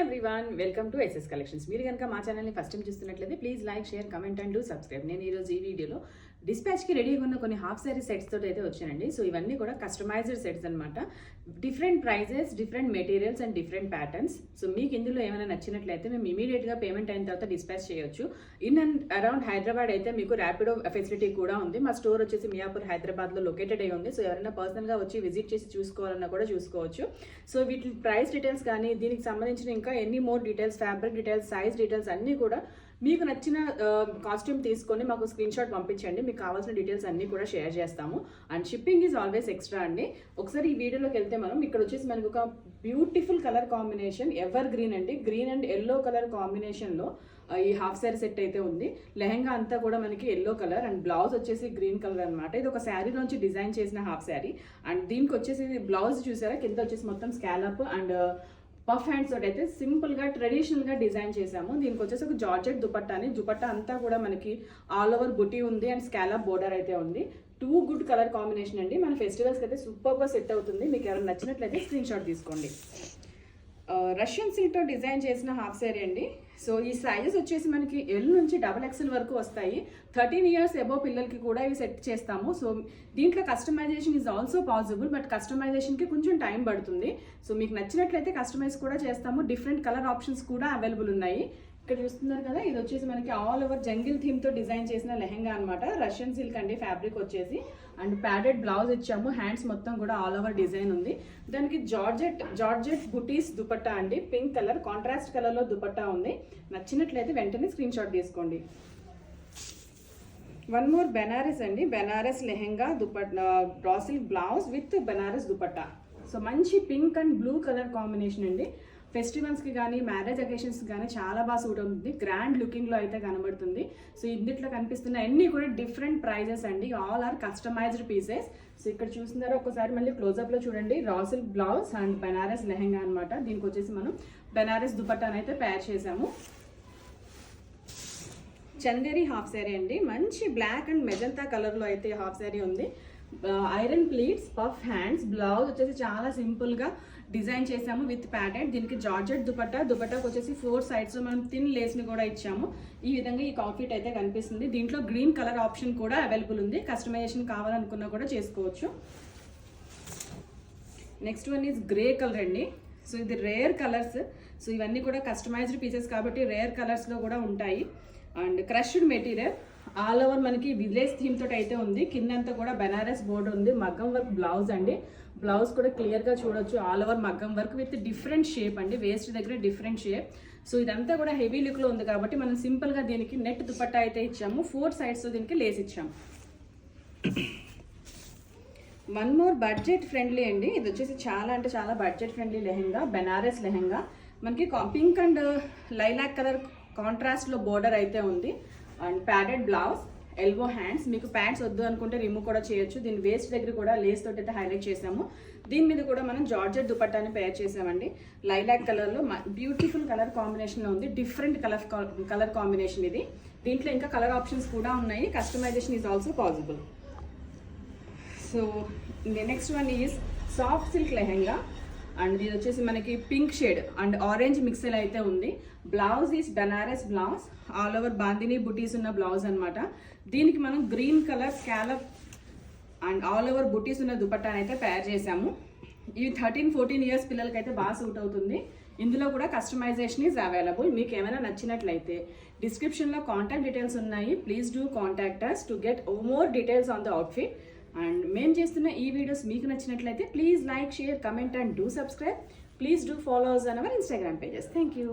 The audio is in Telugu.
Everyone, welcome to SS collections. మీరు కనుక మా ఛానల్ని ఫస్ట్ టైం చూస్తున్నట్లయితే please like, share, comment and do subscribe. నేను ఈరోజు ఈ వీడియోలో డిస్పాచ్కి రెడీగా ఉన్న కొన్ని హాఫ్ శారీ సెట్స్ తోటి అయితే వచ్చానండి. సో ఇవన్నీ కూడా కస్టమైజ్డ్ సెట్స్ అనమాట. Different prices, different materials and different patterns. So మీకు ఇందులో ఏమైనా నచ్చినట్లయితే మేము ఇమీడియట్గా పేమెంట్ అయిన తర్వాత డిస్పాచ్ చేయొచ్చు. ఇన్ అండ్ అరౌండ్ హైదరాబాద్ అయితే మీకు ర్యాపిడో ఫెసిలిటీ కూడా ఉంది. మా స్టోర్ వచ్చేసి మియాపూర్ హైదరాబాద్లో లొకేటెడ్ అయి ఉంది. సో ఎవరైనా పర్సనల్గా వచ్చి విజిట్ చేసి చూసుకోవాలన్నా కూడా చూసుకోవచ్చు. సో వీటి ప్రైస్ డీటెయిల్స్ కానీ దీనికి సంబంధించిన ఇంకా ఎన్ని more details, fabric details, size details అన్నీ కూడా మీకు నచ్చిన కాస్ట్యూమ్ తీసుకొని మాకు స్క్రీన్ షాట్ పంపించండి. మీకు కావాల్సిన డీటెయిల్స్ అన్నీ కూడా షేర్ చేస్తాము. And shipping is always extra అండి. ఒకసారి ఈ వీడియోలోకి వెళ్తే మనం ఇక్కడ వచ్చేసి మనకు ఒక beautiful colour combination, ever green అండి, గ్రీన్ అండ్ ఎల్లో కలర్ కాంబినేషన్లో ఈ హాఫ్ శారీ సెట్ అయితే ఉంది. లెహంగా అంతా కూడా మనకి ఎల్లో కలర్ అండ్ బ్లౌజ్ వచ్చేసి గ్రీన్ కలర్ అనమాట. ఇది ఒక శారీ నుంచి డిజైన్ చేసిన హాఫ్ శారీ. అండ్ దీనికి వచ్చేసి బ్లౌజ్ చూసారా, కింద వచ్చేసి మొత్తం స్కాలప్ అండ్ పఫ్ హ్యాండ్స్ తోటి అయితే సింపుల్గా ట్రెడిషనల్గా డిజైన్ చేసాము. దీనికి వచ్చేసి ఒక జార్జెట్ దుపట్టాని, దుపట్టా అంతా కూడా మనకి ఆల్ ఓవర్ బుటీ ఉంది అండ్ స్కాలప్ బోర్డర్ అయితే ఉంది. టూ గుడ్ కలర్ కాంబినేషన్ అండి. మన ఫెస్టివల్స్కి అయితే సూపర్గా సెట్ అవుతుంది. మీకు ఎవరైనా నచ్చినట్లయితే స్క్రీన్ షాట్ తీసుకోండి. రష్యన్ సిల్క్తో డిజైన్ చేసిన హాఫ్ శారీ అండి. సో ఈ సైజెస్ వచ్చేసి మనకి ఎల్ నుంచి XXL వరకు వస్తాయి. 13 years అబోవ్ పిల్లలకి కూడా ఇవి సెట్ చేస్తాము. సో దీంట్లో customisation is also possible, but కస్టమైజేషన్కి కొంచెం టైం పడుతుంది. సో మీకు నచ్చినట్లయితే కస్టమైజ్ కూడా చేస్తాము. డిఫరెంట్ కలర్ ఆప్షన్స్ కూడా అవైలబుల్ ఉన్నాయి. ఇక్కడ చూస్తున్నారు కదా, ఇది వచ్చేసి మనకి ఆల్ ఓవర్ జంగిల్ థీమ్తో డిజైన్ చేసిన లెహంగా అనమాట. రష్యన్ సిల్క్ అండి ఫ్యాబ్రిక్ వచ్చేసి. అండ్ ప్యాడెడ్ బ్లౌజ్ ఇచ్చాము. హ్యాండ్స్ మొత్తం కూడా ఆల్ ఓవర్ డిజైన్ ఉంది. దానికి జార్జెట్ బుటీస్ దుపట్టా అండి, పింక్ కలర్ కాంట్రాస్ట్ కలర్లో దుపట్టా ఉంది. నచ్చినట్లయితే వెంటనే స్క్రీన్ షాట్ తీసుకోండి. వన్ మోర్ బెనారస్ అండి, Banaras lehenga dupatta, raw silk blouse with Banaras dupatta. So మంచి pink and blue colour combination అండి. ఫెస్టివల్స్కి కానీ మ్యారేజ్ అకేషన్స్కి కానీ చాలా బాగా సూట్ అవుతుంది. గ్రాండ్ లుకింగ్లో అయితే కనబడుతుంది. సో ఇందులో కనిపిస్తున్న అన్నీ కూడా డిఫరెంట్ ప్రైజెస్ అండి. All are customised pieces. So ఇక్కడ చూస్తున్నారో ఒకసారి మళ్ళీ క్లోజప్లో చూడండి. Raw silk blouse and Banaras lehenga అనమాట. దీనికి వచ్చేసి మనం బెనారస్ దుపట్టాను అయితే పేర్ చేసాము. చందేరి హాఫ్ శారీ అండి. మంచి బ్లాక్ అండ్ మెజంతా కలర్లో అయితే హాఫ్ శారీ ఉంది. Iron pleats, puff hands, blouse వచ్చేసి చాలా సింపుల్గా డిజైన్ చేసాము విత్ ప్యాటెడ్. దీనికి జార్జెట్ దుపట్టాకు వచ్చేసి 4 sides మనం థిన్ లేస్ని కూడా ఇచ్చాము. ఈ విధంగా ఈ అవుట్ఫిట్ అయితే కనిపిస్తుంది. దీంట్లో గ్రీన్ కలర్ ఆప్షన్ కూడా అవైలబుల్ ఉంది. కస్టమైజేషన్ కావాలనుకున్నా కూడా చేసుకోవచ్చు. Next one is grey colour అండి. సో ఇది రేర్ కలర్స్. సో ఇవన్నీ కూడా కస్టమైజ్డ్ పీసెస్ కాబట్టి రేర్ కలర్స్లో కూడా ఉంటాయి. And crushed material all over మనకి విలేజ్ థీమ్ తోటి అయితే ఉంది. కిందంతా కూడా బెనారస్ బోర్డర్ ఉంది. మగ్గం వర్క్ బ్లౌజ్ అండి. బ్లౌజ్ కూడా క్లియర్గా చూడొచ్చు. ఆల్ ఓవర్ మగ్గం వర్క్ విత్ డిఫరెంట్ షేప్ అండి. వేస్ట్ దగ్గర డిఫరెంట్ షేప్. సో ఇదంతా కూడా హెవీ లుక్లో ఉంది కాబట్టి మనం సింపుల్గా దీనికి నెట్ దుపట్టా అయితే ఇచ్చాము. 4 sides దీనికి లేస్ ఇచ్చాము. వన్ మోర్ బడ్జెట్ ఫ్రెండ్లీ అండి. ఇది వచ్చేసి చాలా అంటే చాలా బడ్జెట్ ఫ్రెండ్లీ లెహంగా, బెనారస్ లెహంగా. మనకి పింక్ అండ్ లైలాక్ కలర్ కాంట్రాస్ట్లో బోర్డర్ అయితే ఉంది. And padded blouse, elbow hands. మీకు ప్యాంట్స్ వద్దు అనుకుంటే రిమూవ్ కూడా చేయొచ్చు. దీని వేస్ట్ దగ్గర కూడా లేస్ తోటి అయితే హైలైట్ చేసాము. దీని మీద కూడా మనం జార్జెట్ దుపట్టాని పేర్ చేసామండి. లైలాక్ కలర్లో బ్యూటిఫుల్ కలర్ కాంబినేషన్లో ఉంది. డిఫరెంట్ కలర్ కాంబినేషన్ ఇది. దీంట్లో ఇంకా కలర్ ఆప్షన్స్ కూడా ఉన్నాయి. Customisation is also possible. So next one is soft silk lehenga. And ఇది వచ్చేసి మనకి పింక్ షేడ్ అండ్ ఆరెంజ్ మిక్సెల్ అయితే ఉంది. Blouse is Banaras blouse, all over bandhani butis ఉన్న బ్లౌజ్ అనమాట. దీనికి మనం green colour scallop and all over butis ఉన్న దుపట్టాని అయితే పేర్ చేసాము. ఇవి 13-14 years పిల్లలకైతే బాగా సూట్ అవుతుంది. ఇందులో కూడా కస్టమైజేషన్ ఈజ్ అవైలబుల్. మీకు ఏమైనా నచ్చినట్లయితే డిస్క్రిప్షన్లో కాంటాక్ట్ డీటెయిల్స్ ఉన్నాయి. Please do contact us to get more details on the outfit. And మేము చేస్తున్న ఈ వీడియోస్ మీకు నచ్చినట్లయితే please like, share, comment and do subscribe. Please do follow us on our Instagram pages. Thank you.